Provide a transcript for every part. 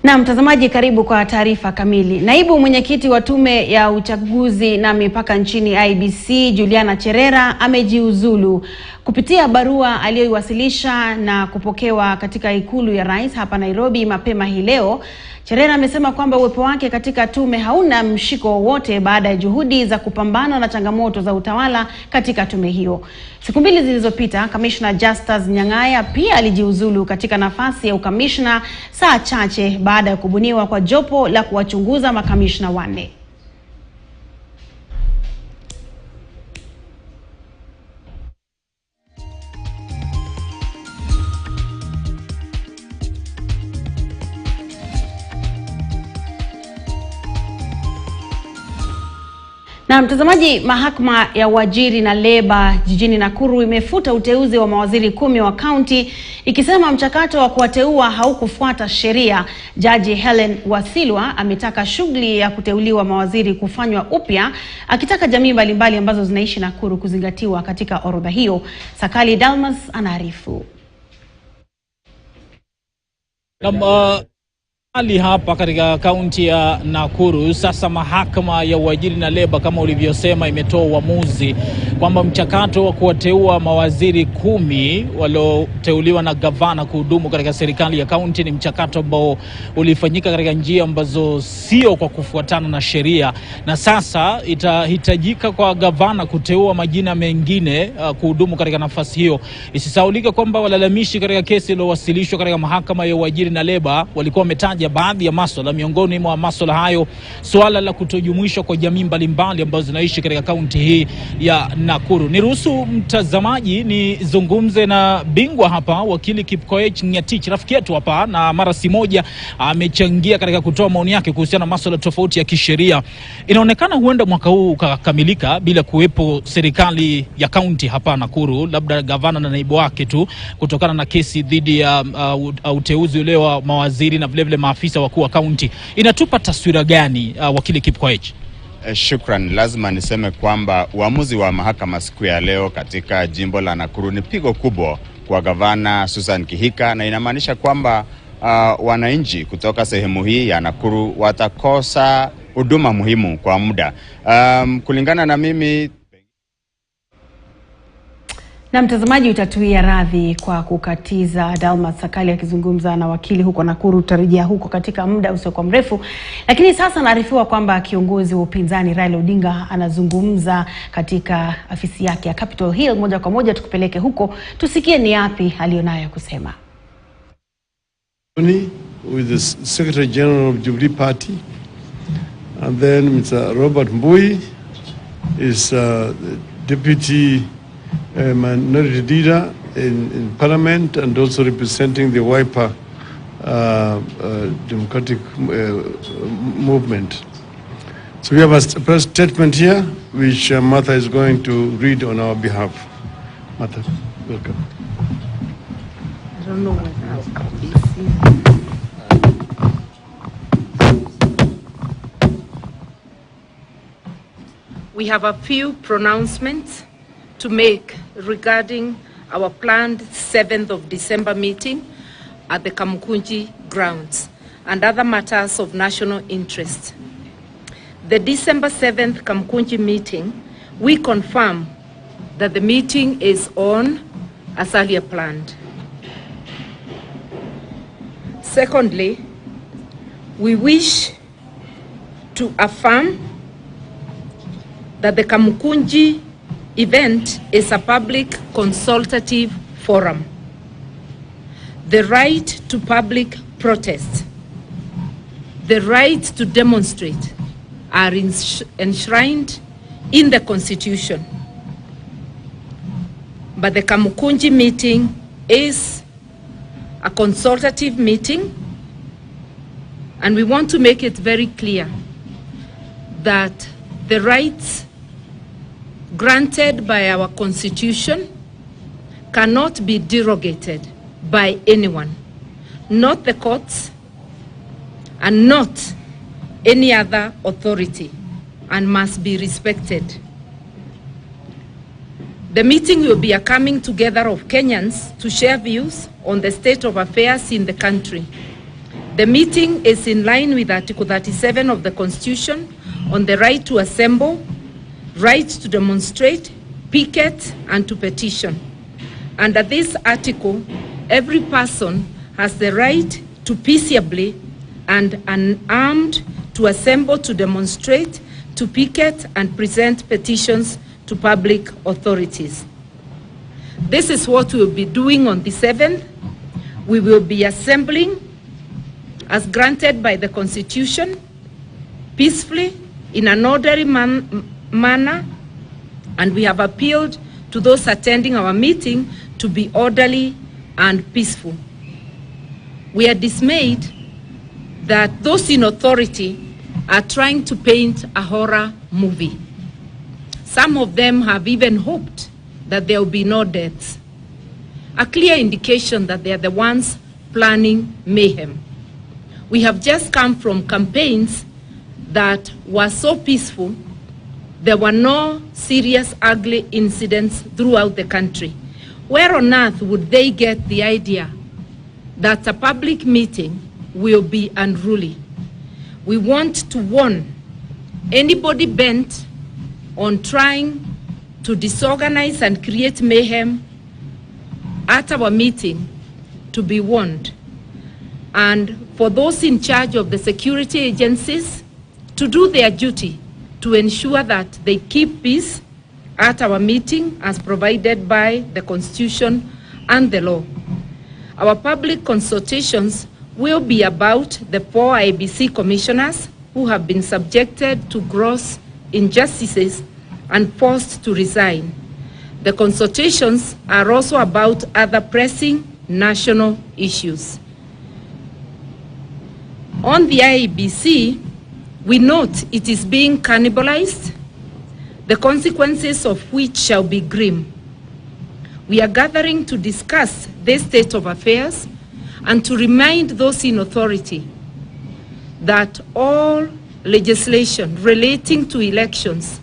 Na mtazamaji, karibu kwa taarifa kamili. Naibu mwenyekiti wa tume ya uchaguzi na mipaka nchini IEBC, Cherera, amejiuzulu. Kupitia barua aliyoiwasilisha na kupokewa katika ikulu ya rais hapa Nairobi mapema hii leo, Cherera amesema kwamba uwepo wake katika tume hauna mshiko wowote baada ya juhudi za kupambana na changamoto za utawala katika tume hiyo. Siku mbili zilizopita, Commissioner Justus Nyang'aya pia alijiuzulu katika nafasi ya ukamishna saa chache baada ya kubuniwa kwa jopo la kuwachunguza makamishna 4. Na mtazamaji, mahakama ya uajiri na leba jijini Nakuru imefuta uteuzi wa mawaziri 10 wa kaunti, ikisema mchakato wa kuwateua haukufuata sheria. Jaji Helen Wasilwa ametaka shughuli ya kuteuliwa mawaziri kufanywa upya, akitaka jamii mbalimbali ambazo zinaishi Nakuru kuzingatiwa katika orodha hiyo. Sakali Dalmas anaarifu. Hali hapa katika kaunti ya Nakuru, sasa mahakama ya uajiri na leba kama ulivyosema imetoa uamuzi kwamba mchakato wa kuwateua mawaziri 10 walioteuliwa na gavana kuhudumu katika serikali ya kaunti ni mchakato ambao ulifanyika katika njia ambazo sio kwa kufuatana na sheria, na sasa itahitajika kwa gavana kuteua majina mengine kuhudumu katika nafasi hiyo. Isisahaulike kwamba walalamishi katika kesi iliyowasilishwa katika mahakama ya uajiri na leba walikuwa wametaja baadhi ya masuala. Miongoni mwa masuala hayo, swala la kutojumuishwa kwa jamii mbalimbali ambazo zinaishi katika kaunti hii ya Nakuru. Niruhusu mtazamaji nizungumze na bingwa hapa, wakili Kipkoech Nyatich, rafiki yetu hapa, na mara si moja amechangia katika kutoa maoni yake kuhusiana na masuala tofauti ya kisheria. Inaonekana huenda mwaka huu ukakamilika bila kuwepo serikali ya kaunti hapa Nakuru, labda gavana na naibu wake tu, kutokana na kesi dhidi ya uteuzi ule wa mawaziri na vile vile maafisa wakuu wa kaunti. Inatupa taswira gani, wakili Kipkoech? Shukran. Lazima niseme kwamba uamuzi wa mahakama siku ya leo katika jimbo la Nakuru ni pigo kubwa kwa gavana Susan Kihika, na inamaanisha kwamba wananchi kutoka sehemu hii ya Nakuru watakosa huduma muhimu kwa muda. Kulingana na mimi. Na mtazamaji, utatuia radhi kwa kukatiza. Dalmas Sakali akizungumza na wakili huko Nakuru. Tutarejea huko katika muda usiokuwa mrefu, lakini sasa naarifiwa kwamba kiongozi wa upinzani Raila Odinga anazungumza katika afisi yake ya Capitol Hill. Moja kwa moja tukupeleke huko tusikie ni yapi alionayo kusema. With the Secretary General of Jubilee Party, and then Mr. Robert Mbiu is deputy minority leader in Parliament, and also representing the Wiper Democratic Movement. So we have a press statement here, which Martha is going to read on our behalf. Martha, welcome. I don't know what we have a few pronouncements to make regarding our planned 7th of December meeting at the Kamukunji grounds and other matters of national interest. The December 7th Kamukunji meeting, we confirm that the meeting is on as earlier planned. Secondly, we wish to affirm that the Kamukunji event is a public consultative forum. The right to public protest, the right to demonstrate are enshrined in the Constitution. But the Kamukunji meeting is a consultative meeting, and we want to make it very clear that the rights granted by our Constitution cannot be derogated by anyone, not the courts and not any other authority, and must be respected. The meeting will be a coming together of Kenyans to share views on the state of affairs in the country, The meeting is in line with Article 37 of the Constitution on the right to assemble, right to demonstrate, picket, and to petition. Under this article, every person has the right to peaceably and unarmed to assemble, to demonstrate, to picket, and present petitions to public authorities. This is what we'll be doing on the 7th. We will be assembling as granted by the Constitution, peacefully, in an orderly manner, and we have appealed to those attending our meeting to be orderly and peaceful. We are dismayed that those in authority are trying to paint a horror movie. Some of them have even hoped that there will be no deaths, a clear indication that they are the ones planning mayhem. We have just come from campaigns that were so peaceful, there were no serious ugly incidents throughout the country. Where on earth would they get the idea that a public meeting will be unruly? We want to warn anybody bent on trying to disorganize and create mayhem at our meeting to be warned. And for those in charge of the security agencies to do their duty to ensure that they keep peace at our meeting as provided by the Constitution and the law. Our public consultations will be about the 4 IEBC commissioners who have been subjected to gross injustices and forced to resign. The consultations are also about other pressing national issues. On the IEBC, we note it is being cannibalized, the consequences of which shall be grim. We are gathering to discuss this state of affairs and to remind those in authority that all legislation relating to elections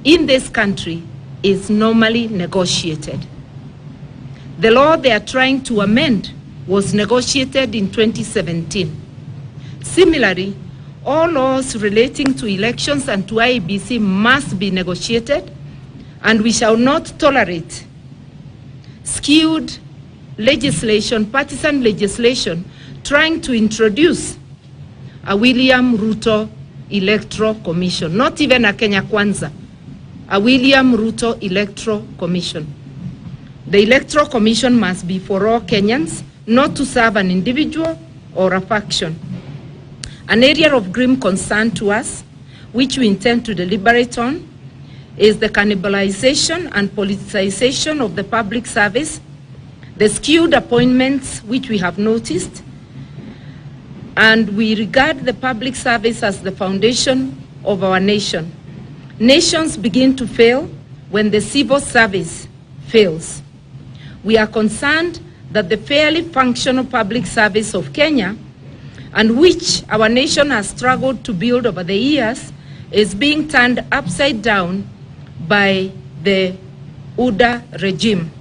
in this country is normally negotiated. The law they are trying to amend was negotiated in 2017. Similarly, all laws relating to elections and to IEBC must be negotiated, and we shall not tolerate skewed legislation, partisan legislation, trying to introduce a William Ruto Electoral Commission, not even a Kenya Kwanza, a William Ruto Electoral Commission. The Electoral Commission must be for all Kenyans, not to serve an individual or a faction. An area of grim concern to us, which we intend to deliberate on, is the cannibalization and politicization of the public service, the skewed appointments which we have noticed, and we regard the public service as the foundation of our nation. Nations begin to fail when the civil service fails. We are concerned that the fairly functional public service of Kenya, and which our nation has struggled to build over the years, is being turned upside down by the UDA regime.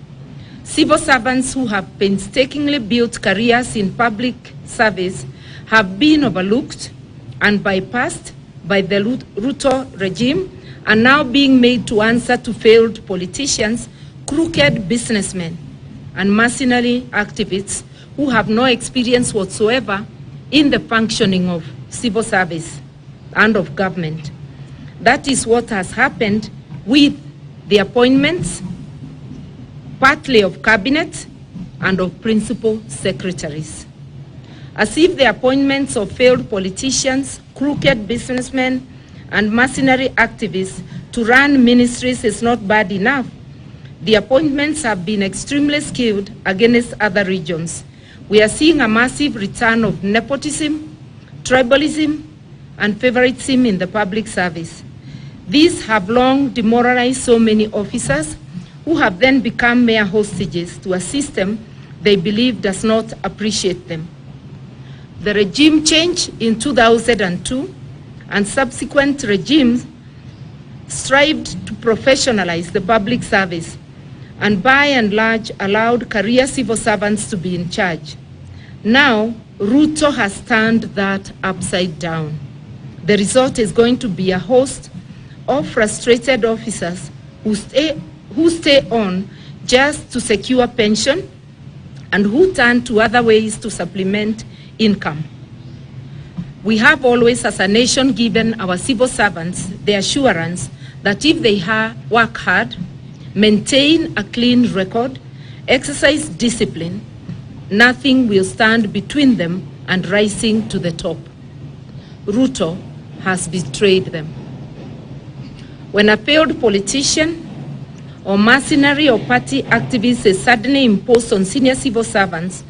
Civil servants who have painstakingly built careers in public service have been overlooked and bypassed by the Ruto regime, and now being made to answer to failed politicians, crooked businessmen, and mercenary activists who have no experience whatsoever in the functioning of civil service and of government. That is what has happened with the appointments, partly of cabinet and of principal secretaries. As if the appointments of failed politicians, crooked businessmen, and mercenary activists to run ministries is not bad enough, the appointments have been extremely skewed against other regions. We are seeing a massive return of nepotism, tribalism, and favoritism in the public service. These have long demoralized so many officers who have then become mere hostages to a system they believe does not appreciate them. The regime change in 2002 and subsequent regimes strived to professionalize the public service and by and large allowed career civil servants to be in charge. Now, Ruto has turned that upside down. The result is going to be a host of frustrated officers who stay on just to secure pension and who turn to other ways to supplement income. We have always, as a nation, given our civil servants the assurance that if they work hard, maintain a clean record, exercise discipline, nothing will stand between them and rising to the top. Ruto has betrayed them. When a failed politician or mercenary or party activist is suddenly imposed on senior civil servants,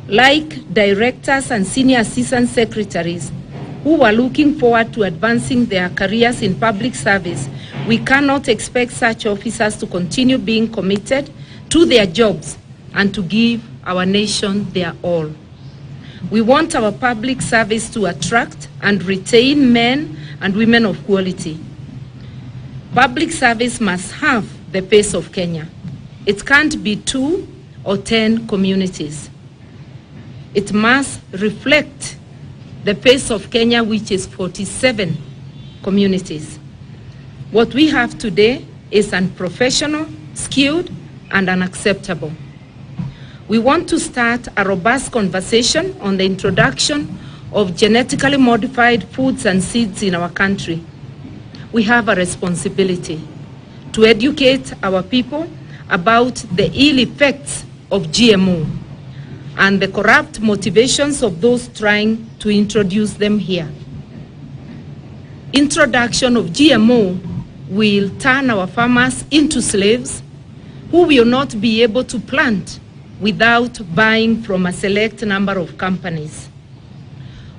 like directors and senior assistant secretaries who are looking forward to advancing their careers in public service, we cannot expect such officers to continue being committed to their jobs and to give our nation their all. We want our public service to attract and retain men and women of quality. Public service must have the pace of Kenya. It can't be 2 or 10 communities. It must reflect the pace of Kenya, which is 47 communities. What we have today is unprofessional, skewed, and unacceptable. We want to start a robust conversation on the introduction of genetically modified foods and seeds in our country. We have a responsibility to educate our people about the ill effects of GMO and the corrupt motivations of those trying to introduce them here. Introduction of GMO will turn our farmers into slaves who will not be able to plant without buying from a select number of companies.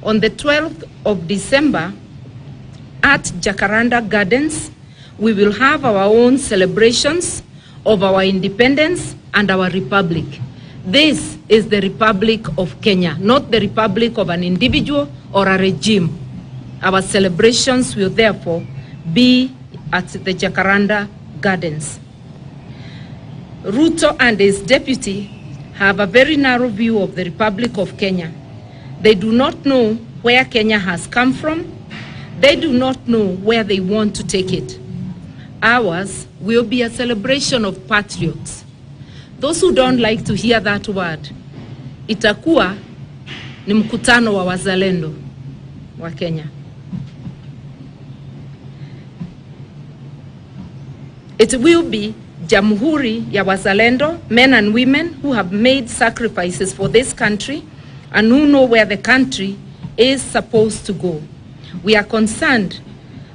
On the 12th of December, at Jacaranda Gardens, we will have our own celebrations of our independence and our republic. This is the Republic of Kenya, not the republic of an individual or a regime. Our celebrations will therefore be at the Jacaranda Gardens. Ruto and his deputy have a very narrow view of the Republic of Kenya. They do not know where Kenya has come from. They do not know where they want to take it. Ours will be a celebration of patriots. Those who don't like to hear that word, itakuwa ni mkutano wa wazalendo wa Kenya. It will be Jamhuri ya Wazalendo, men and women who have made sacrifices for this country and who know where the country is supposed to go. We are concerned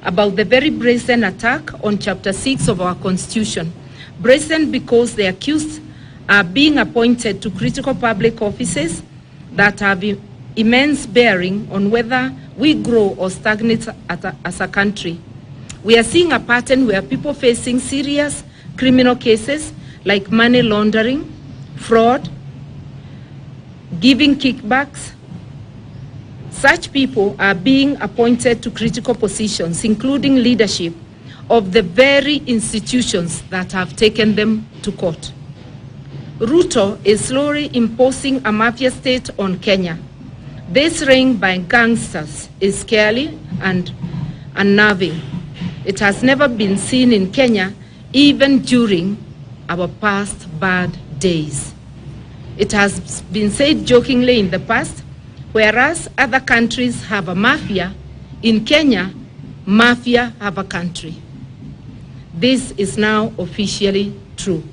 about the very brazen attack on Chapter 6 of our Constitution. Brazen because the accused are being appointed to critical public offices that have immense bearing on whether we grow or stagnate as a country. We are seeing a pattern where people facing serious criminal cases like money laundering, fraud, giving kickbacks, such people are being appointed to critical positions, including leadership of the very institutions that have taken them to court. Ruto is slowly imposing a mafia state on Kenya. This reign by gangsters is scary and unnerving. It has never been seen in Kenya, even during our past bad days. It has been said jokingly in the past, whereas other countries have a mafia, in Kenya, mafia have a country. This is now officially true.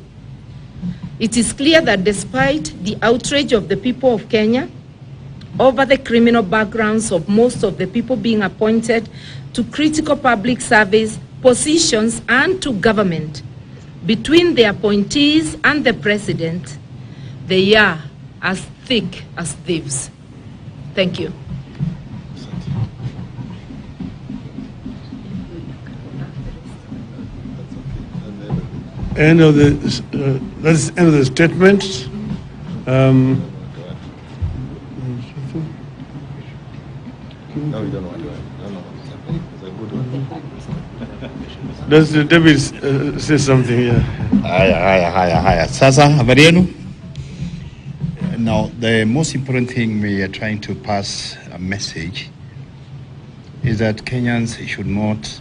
It is clear that despite the outrage of the people of Kenya over the criminal backgrounds of most of the people being appointed to critical public service positions and to government, between the appointees and the president, they are as thick as thieves. Thank you. End of the that's the end of the statement. No, we don't want to. No. It's a good one. Does David say something here? Haya. Sasa habari yenu? Now, the most important thing we are trying to pass a message is that Kenyans should not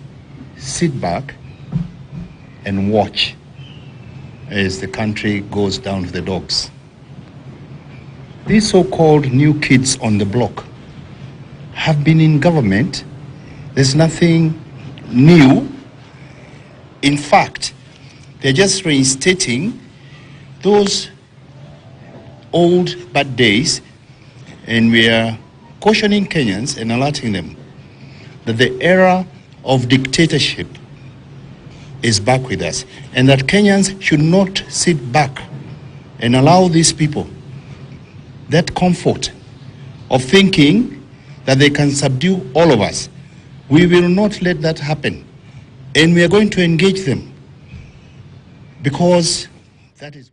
sit back and watch as the country goes down to the dogs. These so-called new kids on the block have been in government. There's nothing new. In fact, they're just reinstating those old bad days, and we are cautioning Kenyans and alerting them that the era of dictatorship is back with us, and that Kenyans should not sit back and allow these people that comfort of thinking that they can subdue all of us. We will not let that happen, and we are going to engage them, because that is...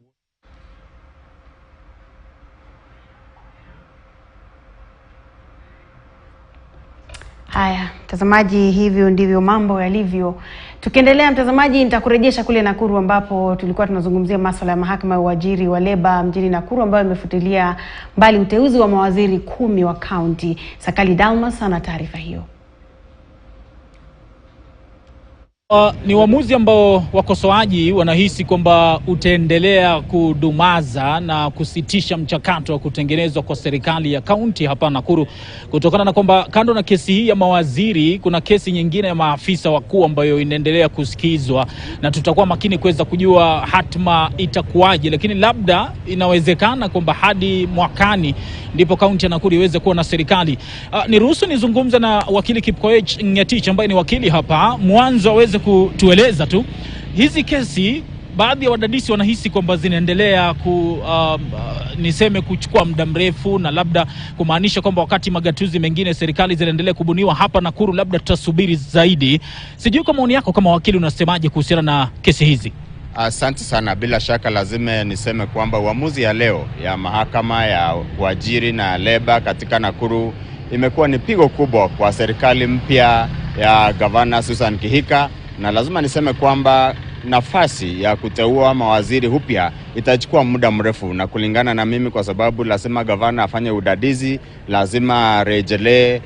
Haya, mtazamaji, hivyo ndivyo mambo yalivyo. Tukiendelea mtazamaji, nitakurejesha kule Nakuru ambapo tulikuwa tunazungumzia masuala ya mahakama ya uajiri wa leba mjini Nakuru ambayo imefutilia mbali uteuzi wa mawaziri 10 wa county. Sakali Dalmas ana taarifa hiyo. Ni uamuzi ambao wakosoaji wanahisi kwamba utaendelea kudumaza na kusitisha mchakato wa kutengenezwa kwa serikali ya kaunti hapa Nakuru, kutokana na kwamba kando na kesi hii ya mawaziri kuna kesi nyingine ya maafisa wakuu ambayo inaendelea kusikizwa, na tutakuwa makini kuweza kujua hatma itakuwaje, lakini labda inawezekana kwamba hadi mwakani ndipo kaunti ya Nakuru iweze kuwa na serikali. Niruhusu nizungumze na wakili Kipkoech Ngetich ambaye ni wakili hapa, mwanzo aweze kutueleza tu hizi kesi. Baadhi ya wadadisi wanahisi kwamba zinaendelea niseme kuchukua muda mrefu, na labda kumaanisha kwamba wakati magatuzi mengine serikali zinaendelea kubuniwa hapa Nakuru labda tutasubiri zaidi. Sijui kwa maoni yako kama wakili unasemaje kuhusiana na kesi hizi? Asante sana. Bila shaka lazima niseme kwamba uamuzi ya leo ya mahakama ya uajiri na leba katika Nakuru imekuwa ni pigo kubwa kwa serikali mpya ya Gavana Susan Kihika, na lazima niseme kwamba nafasi ya kuteua mawaziri upya itachukua muda mrefu, na kulingana na mimi, kwa sababu lazima gavana afanye udadizi, lazima rejelee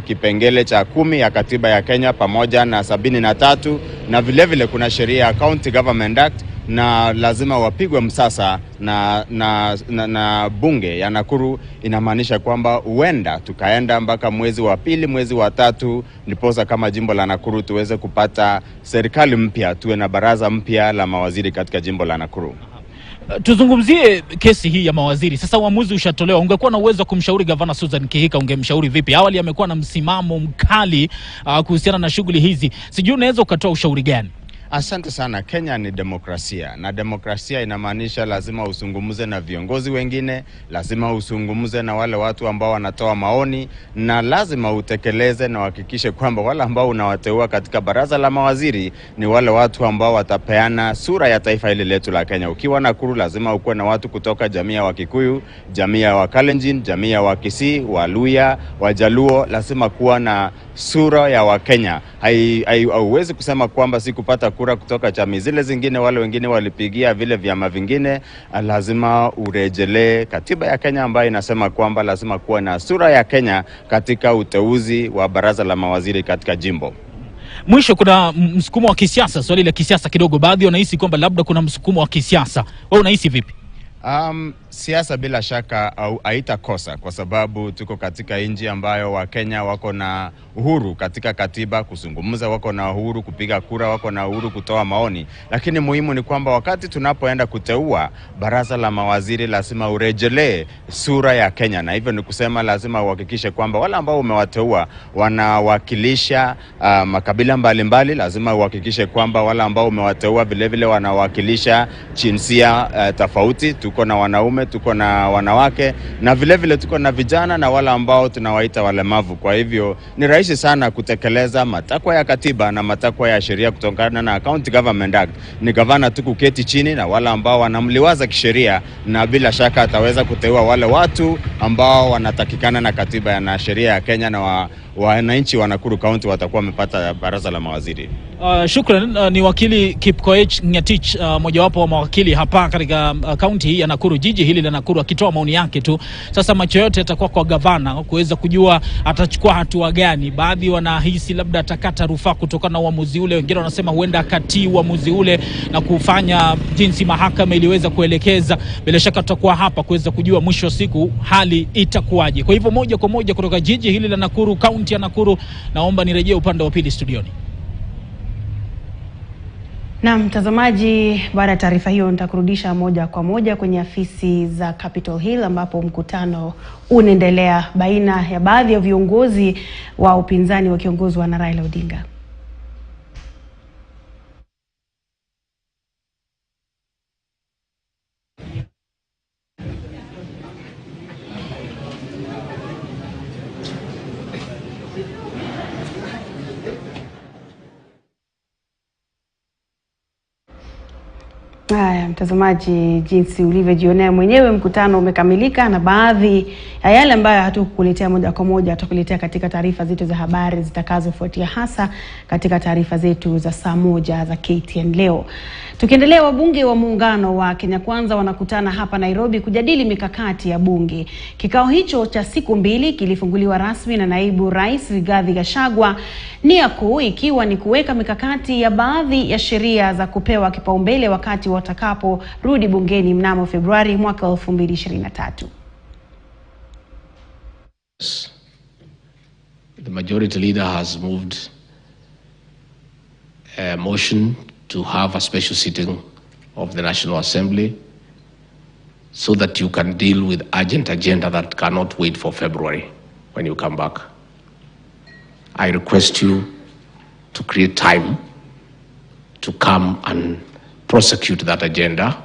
kipengele cha 10 ya katiba ya Kenya pamoja na 73, na vile vile kuna sheria ya County Government Act, na lazima wapigwe msasa na bunge ya Nakuru. Inamaanisha kwamba huenda tukaenda mpaka mwezi wa 2, mwezi wa 3, ndiposa kama jimbo la Nakuru tuweze kupata serikali mpya, tuwe na baraza mpya la mawaziri katika jimbo la Nakuru. Tuzungumzie kesi hii ya mawaziri. Sasa uamuzi ushatolewa. Ungekuwa na uwezo kumshauri gavana Susan Kihika, ungemshauri vipi? Awali amekuwa na msimamo mkali kuhusiana na shughuli hizi. Sijui unaweza ukatoa ushauri gani? Asante sana. Kenya ni demokrasia, na demokrasia inamaanisha lazima usungumuze na viongozi wengine, lazima usungumuze na wale watu ambao wanatoa maoni, na lazima utekeleze na uhakikishe kwamba wale ambao unawateua katika baraza la mawaziri ni wale watu ambao watapeana sura ya taifa hili letu la Kenya. Ukiwa Nakuru lazima ukuwe na watu kutoka jamii ya Wakikuyu, jamii ya Wakalenjin, jamii ya Wakisii, Waluya, Wajaluo. Lazima kuwa na sura ya Wakenya. Hauwezi kusema kwamba si kupata kura kutoka chama zile zingine, wale wengine walipigia vile vyama vingine. Lazima urejelee katiba ya Kenya ambayo inasema kwamba lazima kuwa na sura ya Kenya katika uteuzi wa baraza la mawaziri katika jimbo. Mwisho, kuna msukumo wa kisiasa, swali la kisiasa kidogo. Baadhi wanahisi kwamba labda kuna msukumo wa kisiasa. Wewe unahisi vipi? Siasa bila shaka haitakosa, kwa sababu tuko katika nchi ambayo Wakenya wako na uhuru katika katiba kuzungumza, wako na uhuru kupiga kura, wako na uhuru kutoa maoni. Lakini muhimu ni kwamba wakati tunapoenda kuteua baraza la mawaziri lazima urejelee sura ya Kenya, na hivyo ni kusema lazima uhakikishe kwamba wale ambao umewateua wanawakilisha makabila mbalimbali. Lazima uhakikishe kwamba wale ambao umewateua vile vile wanawakilisha jinsia tofauti. Tuko na wanaume, tuko na wanawake, na vile vile tuko na vijana na wale ambao tunawaita walemavu. Kwa hivyo ni rahisi sana kutekeleza matakwa ya katiba na matakwa ya sheria kutokana na County Government Act. Ni gavana tu kuketi chini na wale ambao wanamliwaza kisheria, na bila shaka ataweza kuteua wale watu ambao wanatakikana na katiba na sheria ya Kenya, na wananchi wa Nakuru County watakuwa wamepata baraza la mawaziri. Shukran. Ni wakili Kipkoech Ngetich, mojawapo wa mawakili hapa katika kaunti hii ya Nakuru, jiji hili la Nakuru, akitoa maoni yake tu. Sasa macho yote yatakuwa kwa gavana kuweza kujua atachukua hatua gani. Baadhi wanahisi labda atakata rufaa kutokana na uamuzi ule, wengine wanasema huenda akatii uamuzi ule na kufanya jinsi mahakama iliweza kuelekeza. Bila shaka tutakuwa hapa kuweza kujua mwisho wa siku hali itakuwaje. Kwa hivyo moja kwa moja kutoka jiji hili la Nakuru, kaunti ya Nakuru, naomba nirejee upande wa pili studioni. Na mtazamaji, baada ya taarifa hiyo nitakurudisha moja kwa moja kwenye afisi za Capitol Hill ambapo mkutano unaendelea baina ya baadhi ya viongozi wa upinzani wakiongozwa na Raila Odinga. Haya mtazamaji, jinsi ulivyojionea mwenyewe, mkutano umekamilika na baadhi ya yale ambayo hatukukuletea moja kwa moja tutakuletea katika taarifa zetu za habari zitakazofuatia, hasa katika taarifa zetu za saa 1 za KTN leo. Tukiendelea, wabunge wa muungano wa Kenya Kwanza wanakutana hapa Nairobi kujadili mikakati ya bunge. Kikao hicho cha siku 2 kilifunguliwa rasmi na naibu rais Rigathi Gachagua, nia kuu ikiwa ni kuweka mikakati ya baadhi ya sheria za kupewa kipaumbele wakati watakapo rudi bungeni mnamo Februari mwaka 2023. The majority leader has moved a motion to have a special sitting of the National Assembly so that you can deal with urgent agenda that cannot wait for February when you come back. I request you to create time to come and prosecute that agenda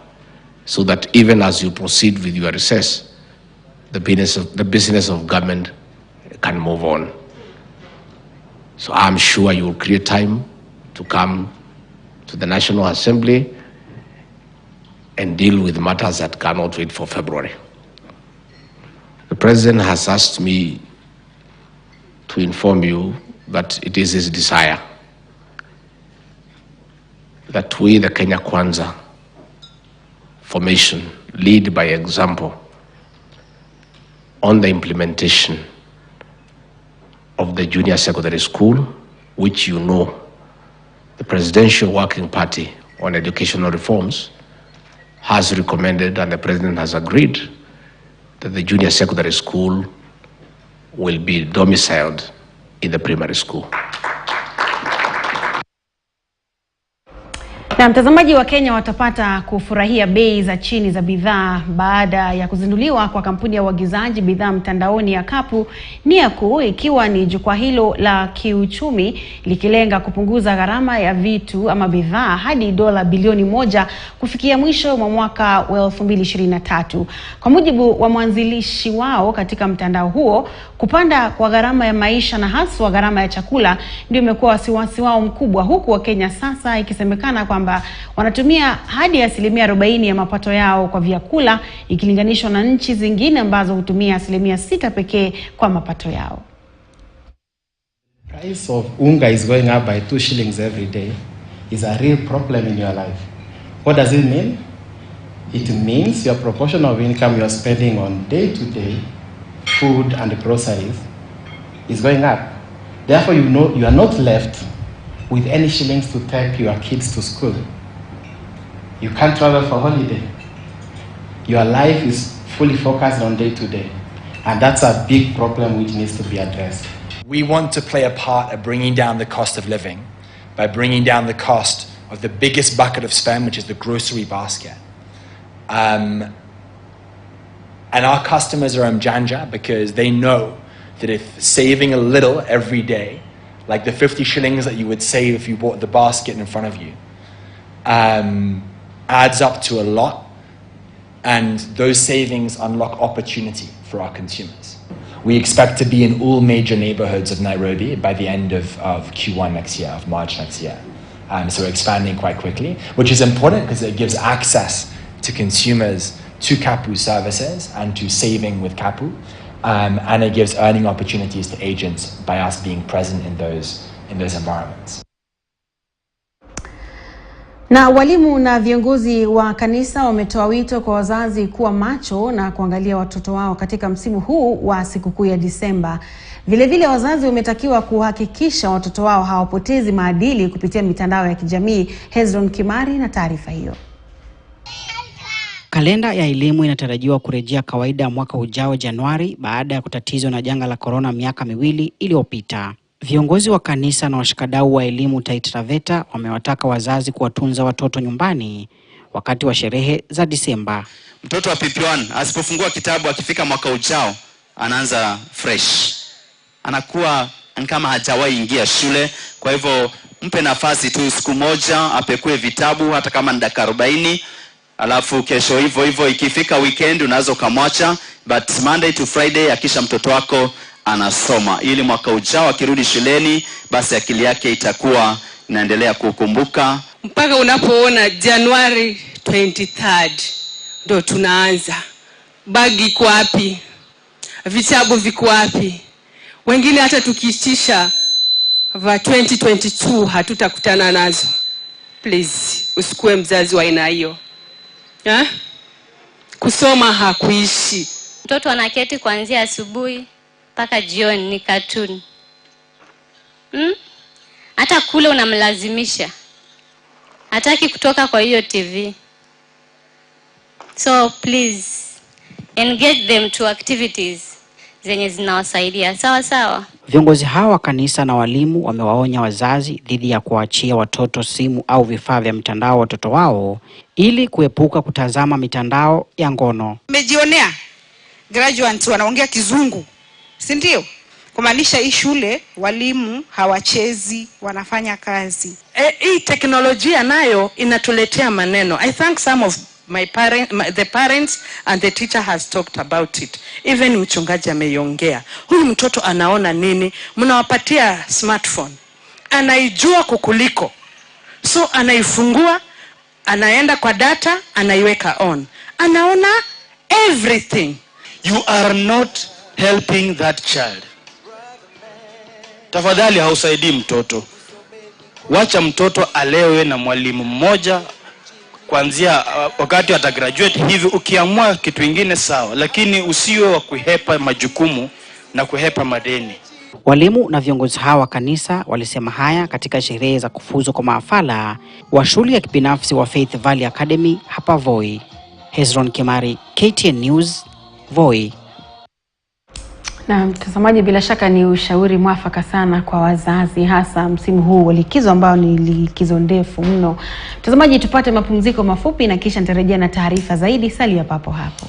so that even as you proceed with your recess, the business of government can move on. So I'm sure you will create time to come to the National Assembly and deal with matters that cannot wait for February. The President has asked me to inform you that it is his desire that we, the Kenya Kwanza formation, lead by example on the implementation of the junior secondary school, which you know the Presidential Working Party on Educational Reforms has recommended, and the President has agreed, that the junior secondary school will be domiciled in the primary school. Na mtazamaji, wa Kenya watapata kufurahia bei za chini za bidhaa baada ya kuzinduliwa kwa kampuni ya uagizaji bidhaa mtandaoni ya Kapu, nia kuu ikiwa ni jukwaa hilo la kiuchumi likilenga kupunguza gharama ya vitu ama bidhaa hadi dola bilioni 1 kufikia mwisho wa mwaka wa 2023. Kwa mujibu wa mwanzilishi wao katika mtandao huo, kupanda kwa gharama ya maisha na haswa gharama ya chakula ndio imekuwa wasiwasi wao mkubwa, huku wa Kenya sasa ikisemekana kwamba wanatumia hadi 40% ya mapato yao kwa vyakula ikilinganishwa na nchi zingine ambazo hutumia 6% pekee kwa mapato yao. Price of unga is going up by 2 shillings every day is a real problem in your life. What does it mean? It means your proportion of income you are spending on day-to-day food and groceries is going up. Therefore, you know you are not left with any shillings to take your kids to school. You can't travel for holiday. Your life is fully focused on day-to-day. And that's a big problem which needs to be addressed. We want to play a part of bringing down the cost of living by bringing down the cost of the biggest bucket of spend, which is the grocery basket. And our customers are mjanja because they know that if saving a little every day, like the 50 shillings that you would save if you bought the basket in front of you, adds up to a lot, and those savings unlock opportunity for our consumers. We expect to be in all major neighborhoods of Nairobi by the end of Q1 next year, of March next year. So we're expanding quite quickly, which is important because it gives access to consumers to Kapu services and to saving with Kapu. and it gives earning opportunities to agents by us being present in those environments. Na walimu na viongozi wa kanisa wametoa wito kwa wazazi kuwa macho na kuangalia watoto wao katika msimu huu wa sikukuu ya Disemba. Vile wazazi wametakiwa kuhakikisha watoto wao hawapotezi maadili kupitia mitandao ya kijamii. Hezron Kimari na taarifa hiyo. Kalenda ya elimu inatarajiwa kurejea kawaida mwaka ujao Januari baada ya kutatizwa na janga la corona miaka 2 iliyopita. Viongozi wa kanisa na washikadau wa elimu Taita Taveta wamewataka wazazi kuwatunza watoto nyumbani wakati wa sherehe za Disemba. Mtoto wa PP1 asipofungua kitabu akifika mwaka ujao anaanza fresh. Anakuwa kama hajawahi ingia shule. Kwa hivyo mpe nafasi tu siku moja apekue vitabu hata kama ni dakika 40. Alafu kesho hivyo ikifika weekend unaweza kumwacha, but Monday to Friday akisha mtoto wako anasoma ili mwaka ujao akirudi shuleni basi akili yake itakuwa inaendelea kukumbuka. Mpaka unapoona January 23rd ndo tunaanza. Bagi iko wapi? Vitabu viko wapi? Wengine hata tukiitisha va 2022 hatutakutana nazo. Please, usikue mzazi wa aina hiyo. Kusoma hakuishi. Mtoto anaketi kuanzia asubuhi mpaka jioni ni cartoon. Hata kule unamlazimisha. Hataki kutoka kwa hiyo TV. So please engage them to activities zenye zinawasaidia. Sawa. Viongozi hawa wa kanisa na walimu wamewaonya wazazi dhidi ya kuachia watoto simu au vifaa vya mtandao watoto wao ili kuepuka kutazama mitandao ya ngono. Umejionea graduates wanaongea kizungu, si ndio? Kumaanisha hii shule walimu hawachezi, wanafanya kazi. Hii teknolojia nayo inatuletea maneno. I thank some of the parents and the teacher has talked about it. Even mchungaji ameiongea. Huyu mtoto anaona nini? Mnawapatia smartphone. Anaijua kukuliko. So anaifungua, anaenda kwa data, anaiweka on. Anaona everything. You are not helping that child. Tafadhali hausaidii mtoto. Wacha mtoto alewe na mwalimu mmoja kuanzia wakati atagraduate hivi. Ukiamua kitu kingine sawa, lakini usiwe wa kuhepa majukumu na kuhepa madeni. Walimu na viongozi hawa wa kanisa walisema haya katika sherehe za kufuzu kwa maafala wa shule ya kibinafsi wa Faith Valley Academy hapa Voi. Hezron Kimari, KTN News, Voi. Na mtazamaji, bila shaka ni ushauri mwafaka sana kwa wazazi, hasa msimu huu wa likizo ambao ni likizo ndefu mno. Mtazamaji, tupate mapumziko mafupi na kisha nitarejea na taarifa zaidi. Salia papo hapo.